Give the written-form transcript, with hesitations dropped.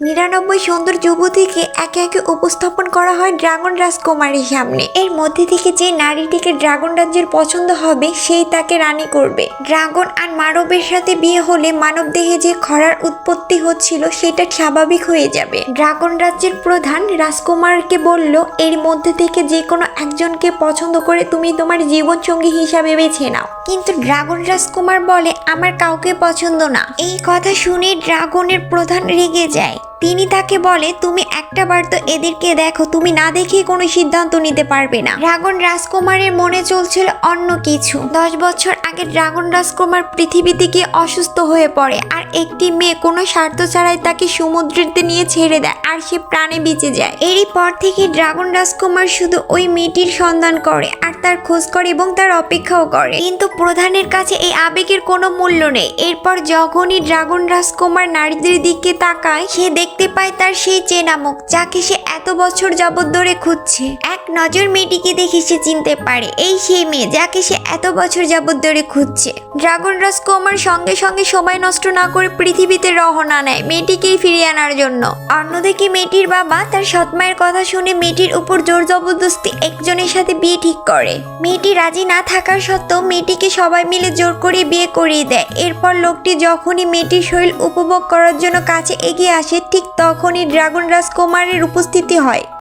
99 সুন্দর যুবতীকে একে একে উপস্থাপন করা হয় ড্রাগন রাজকুমারীর সামনে। এর মধ্যে থেকে যে নারীটিকে ড্রাগন রাজ্যের পছন্দ হবে সেই তাকে রানী করবে। ড্রাগন আর মানবের সাথে বিয়ে হলে মানব দেহে যে খরার উৎপত্তি হচ্ছিল সেটা স্বাভাবিক হয়ে যাবে। ড্রাগন রাজ্যের প্রধান রাজকুমারকে বলল, এর মধ্যে থেকে যে কোনো একজনকে পছন্দ করে তুমি তোমার জীবন সঙ্গী হিসাবে বেছে নাও। কিন্তু ড্রাগন রাজকুমার বলে, আমার কাউকে পছন্দ না। এই কথা শুনে ড্রাগনের প্রধান রেগে যায়। তিনি তাকে বলে, তুমি একটা বার তো এদেরকে দেখো, তুমি না দেখে কোনো সিদ্ধান্ত নিতে পারবে না। ড্রাগন রাজকুমারের মনে চলছিল অন্য কিছু। 10 বছর আগে ড্রাগন রাজকুমার পৃথিবীতে গিয়ে অসুস্থ হয়ে পড়ে, আর একটি মেয়ে কোনো স্বার্থ ছাড়াই তাকে সমুদ্রেতে নিয়ে ছেড়ে দেয়, আর সে প্রাণে বেঁচে যায়। এরই পর থেকে ড্রাগন রাজকুমার শুধু ওই মেয়েটির সন্ধান করে আর তার খোঁজ করে এবং তার অপেক্ষাও করে। কিন্তু প্রধানের কাছে এই আবেগের কোনো মূল্য নেই। এরপর যখনই ড্রাগন রাজকুমার নারীদের দিকে তাকায়, সে দেখতে পায় তার সেই চেনা মুখ, যাকে সে এত বছর যাবত ধরে খুঁজছে। এক নজর মেয়েটিকে দেখে সে চিনতে পারে এই সেই মেয়ে যাকে সে এত বছর যাবত ধরে খুঁজছে। ড্রাগন রাজকুমার সঙ্গে সঙ্গে সময় নষ্ট না করে পৃথিবীতে রওনা নেয় মেয়েটিকে ফিরিয়ে আনার জন্য। অন্যদিকে মেয়েটির বাবা তার সৎমায়ের কথা শুনে মেয়েটির উপর জোর জবরদস্তি একজনের সাথে বিয়ে ঠিক করে। মেয়েটি রাজি না থাকার সত্ত্বেও মেয়েটিকে সবাই মিলে জোর করে বিয়ে করিয়ে দেয়। এরপর লোকটি যখনই মেয়েটির শরীর উপভোগ করার জন্য কাছে এগিয়ে আসে, ঠিক তখনই ড্রাগন রাজকুমারের উপস্থিতি হয়।